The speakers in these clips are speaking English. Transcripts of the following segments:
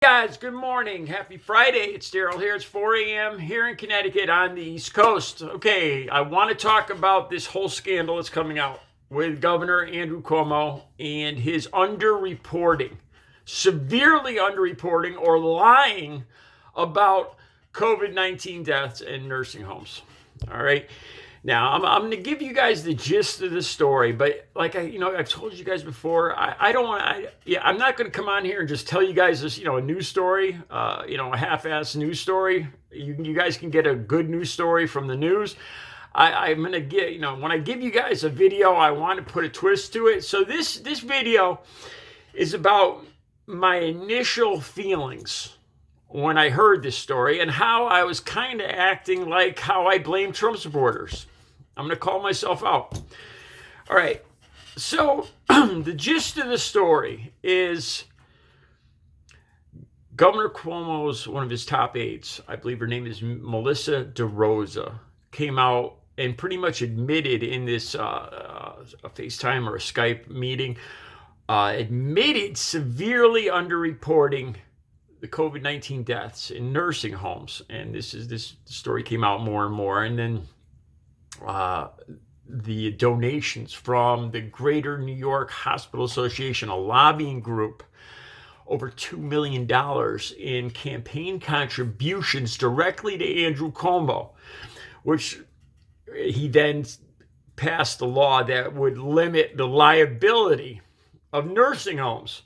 Guys, good morning. Happy Friday. It's Daryl here. It's 4 a.m. here in Connecticut on the East Coast. Okay, I want to talk about this whole scandal that's coming out with Governor Andrew Cuomo and his underreporting, severely underreporting or lying about COVID-19 deaths in nursing homes. All right. Now, I'm going to give you guys the gist of the story, but like I've told you guys before, I don't want to, I'm not going to come on here and just tell you guys this, a news story, a half-assed news story. You guys can get a good news story from the news. I'm going to get, when I give you guys a video, I want to put a twist to it. So this video is about my initial feelings when I heard this story and how I was kind of acting like how I blame Trump supporters. I'm going to call myself out. All right. So the gist of the story is Governor Cuomo's, one of his top aides, I believe her name is Melissa DeRosa, came out and pretty much admitted in this a FaceTime or a Skype meeting, admitted severely underreporting the COVID-19 deaths in nursing homes. And this story came out more and more. And then the donations from the Greater New York Hospital Association, a lobbying group, over $2 million in campaign contributions directly to Andrew Cuomo, which he then passed a law that would limit the liability of nursing homes.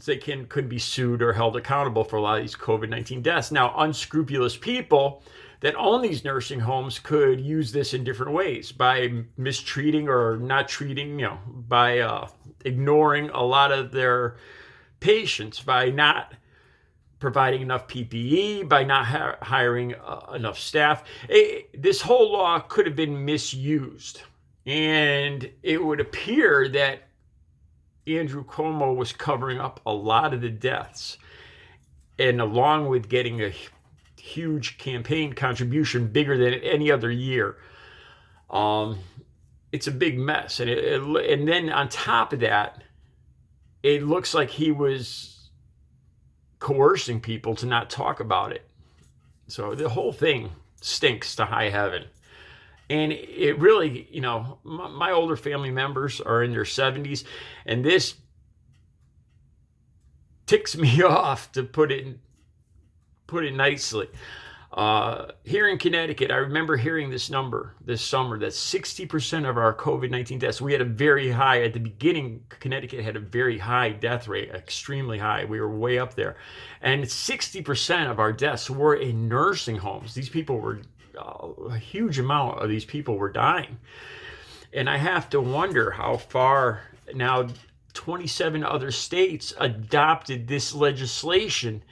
They could be sued or held accountable for a lot of these COVID-19 deaths. Now, unscrupulous people that own these nursing homes could use this in different ways by mistreating or not treating, by ignoring a lot of their patients, by not providing enough PPE, by not hiring enough staff. This whole law could have been misused. And it would appear that Andrew Cuomo was covering up a lot of the deaths, and along with getting a huge campaign contribution, bigger than any other year, it's a big mess. And then on top of that, it looks like he was coercing people to not talk about it. So the whole thing stinks to high heaven. And it really, my older family members are in their 70s, and this ticks me off, to put it nicely. Here in Connecticut, I remember hearing this number this summer, that 60% of our COVID-19 deaths, we had a very high, at the beginning, Connecticut had a very high death rate, extremely high. We were way up there. And 60% of our deaths were in nursing homes. These people were, a huge amount of these people were dying. And I have to wonder how far now 27 other states adopted this legislation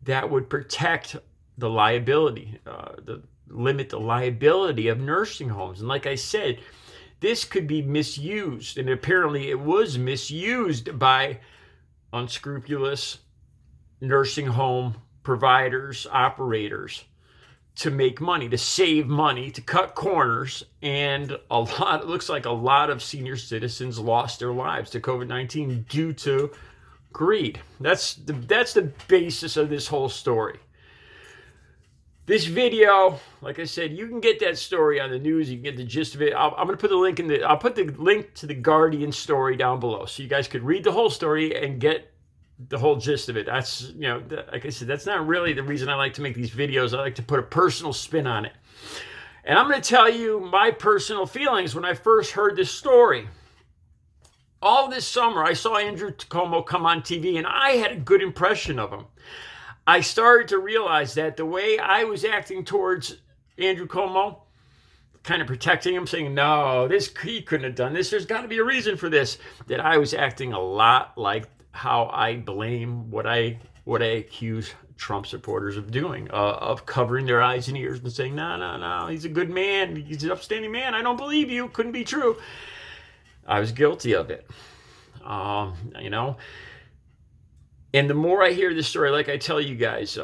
that would protect the liability, limit the liability of nursing homes. And like I said, this could be misused. And apparently it was misused by unscrupulous nursing home providers, operators, to make money, to save money, to cut corners. And it looks like a lot of senior citizens lost their lives to COVID-19 due to greed. That's the basis of this whole story. This video, like I said, you can get that story on the news. You can get the gist of it. I'm going to put the link I'll put the link to the Guardian story down below, so you guys could read the whole story and get the whole gist of it. That's, like I said, that's not really the reason I like to make these videos. I like to put a personal spin on it. And I'm going to tell you my personal feelings when I first heard this story. All this summer, I saw Andrew Cuomo come on TV, and I had a good impression of him. I started to realize that the way I was acting towards Andrew Cuomo, kind of protecting him, saying, no, he couldn't have done this, there's got to be a reason for this, that I was acting a lot like how I blame what I accuse Trump supporters of doing, of covering their eyes and ears and saying, no, he's a good man, he's an upstanding man, I don't believe you, couldn't be true. I was guilty of it, And the more I hear this story, like I tell you guys,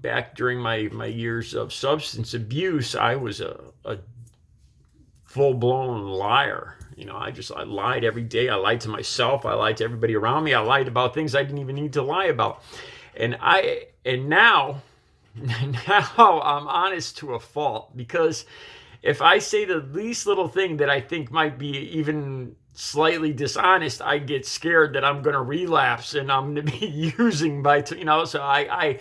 back during my years of substance abuse, I was a full-blown liar. I lied every day. I lied to myself. I lied to everybody around me. I lied about things I didn't even need to lie about. And now now I'm honest to a fault, because if I say the least little thing that I think might be even slightly dishonest, I get scared that I'm going to relapse and I'm going to be using so I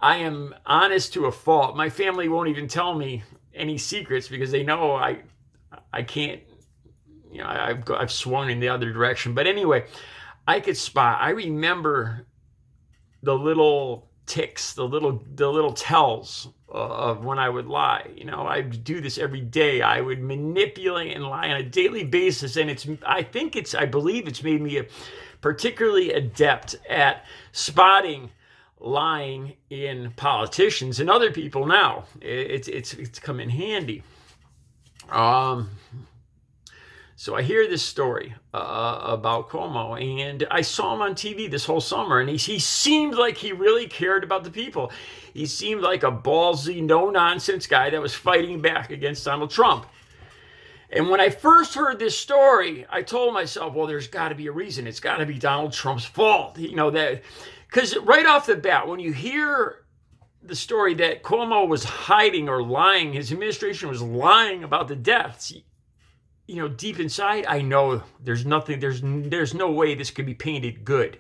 am honest to a fault. My family won't even tell me any secrets because they know I can't, I've swung in the other direction. But anyway, I could spot. I remember the little ticks, the little tells of when I would lie. I would do this every day. I would manipulate and lie on a daily basis, and I believe it's made me particularly adept at spotting lying in politicians and other people now. It's come in handy. So I hear this story about Cuomo, and I saw him on TV this whole summer, and he seemed like he really cared about the people. He seemed like a ballsy, no-nonsense guy that was fighting back against Donald Trump. And when I first heard this story, I told myself, well, there's got to be a reason. It's got to be Donald Trump's fault. Because right off the bat, when you hear the story that Cuomo was hiding or lying, his administration was lying about the deaths, deep inside, I know there's no way this could be painted good.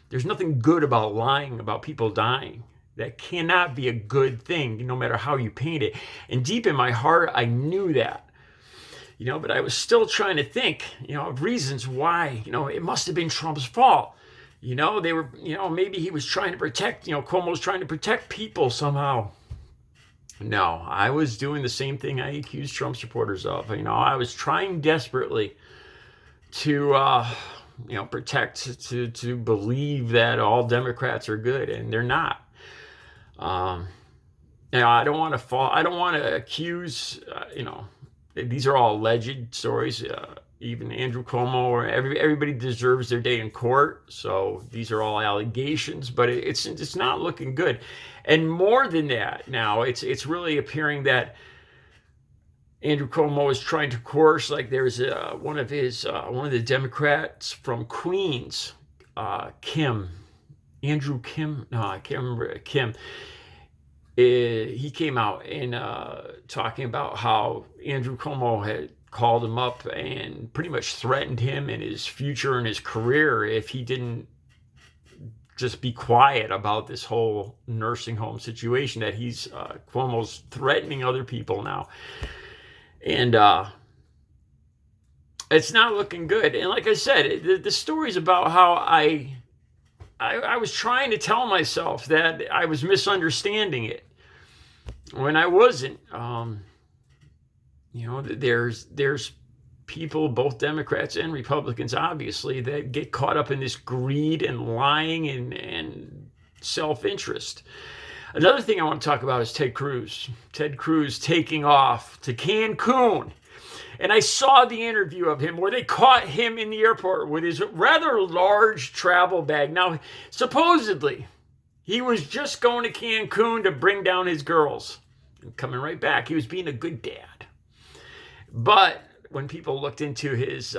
There's nothing good about lying about people dying. That cannot be a good thing, no matter how you paint it. And deep in my heart, I knew that. But I was still trying to think, of reasons why, it must have been Trump's fault. They were, maybe he was trying to protect, Cuomo was trying to protect people somehow. No, I was doing the same thing I accused Trump supporters of. I was trying desperately to, protect, to believe that all Democrats are good, and they're not. I don't want to accuse, these are all alleged stories. Even Andrew Cuomo or everybody deserves their day in court. So these are all allegations, but it's not looking good. And more than that, now it's really appearing that Andrew Cuomo is trying to coerce. Like there's one of the Democrats from Queens, Kim. He came out and talking about how Andrew Cuomo had called him up and pretty much threatened him and his future and his career if he didn't just be quiet about this whole nursing home situation, that Cuomo's threatening other people now. And it's not looking good. And like I said, the story's about how I was trying to tell myself that I was misunderstanding it when I wasn't. There's people, both Democrats and Republicans, obviously, that get caught up in this greed and lying and self-interest. Another thing I want to talk about is Ted Cruz. Ted Cruz taking off to Cancun. And I saw the interview of him where they caught him in the airport with his rather large travel bag. Now, supposedly, he was just going to Cancun to bring down his girls and coming right back. He was being a good dad. But when people looked into his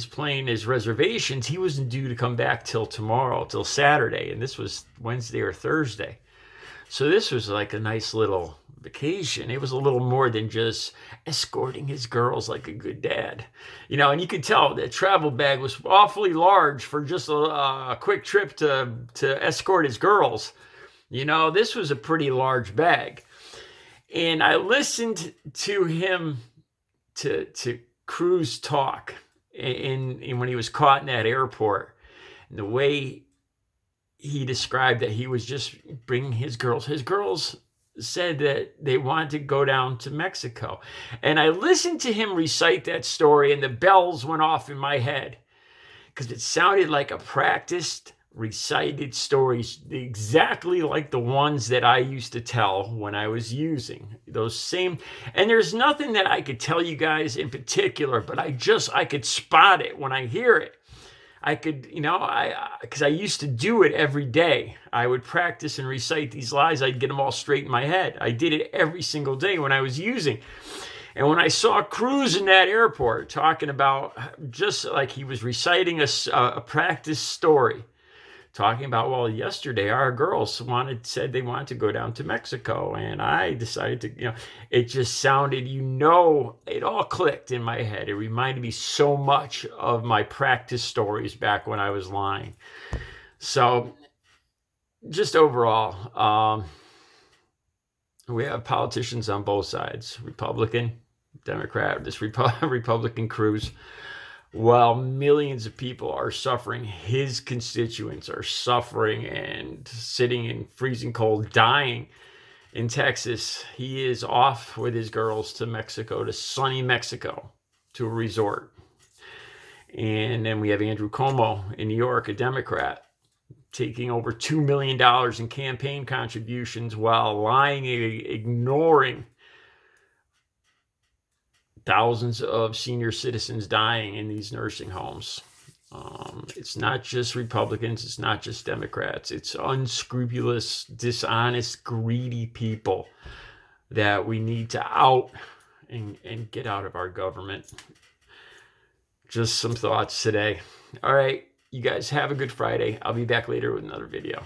plane, his reservations, he wasn't due to come back till tomorrow, till Saturday. And this was Wednesday or Thursday. So this was like a nice little vacation. It was a little more than just escorting his girls like a good dad. And you could tell the travel bag was awfully large for just a quick trip to escort his girls. This was a pretty large bag. And I listened to him, to Cruz talk in when he was caught in that airport, and the way he described that he was just bringing his girls. His girls said that they wanted to go down to Mexico. And I listened to him recite that story, and the bells went off in my head because it sounded like a practiced, recited stories, exactly like the ones that I used to tell when I was using those same. And there's nothing that I could tell you guys in particular, but I could spot it when I hear it. I could, because I used to do it every day. I would practice and recite these lies. I'd get them all straight in my head. I did it every single day when I was using. And when I saw Cruz in that airport talking about, just like he was reciting a practice story talking about, well, yesterday our girls said they wanted to go down to Mexico, and I decided to, it just sounded, it all clicked in my head. It reminded me so much of my practice stories back when I was lying. So just overall, we have politicians on both sides, Republican, Democrat, this Republican Cruz. While millions of people are suffering, his constituents are suffering and sitting in freezing cold, dying in Texas. He is off with his girls to Mexico, to sunny Mexico, to a resort. And then we have Andrew Cuomo in New York, a Democrat, taking over $2 million in campaign contributions while lying, ignoring thousands of senior citizens dying in these nursing homes. It's not just Republicans. It's not just Democrats. It's unscrupulous, dishonest, greedy people that we need to out and get out of our government. Just some thoughts today. All right, you guys have a good Friday. I'll be back later with another video.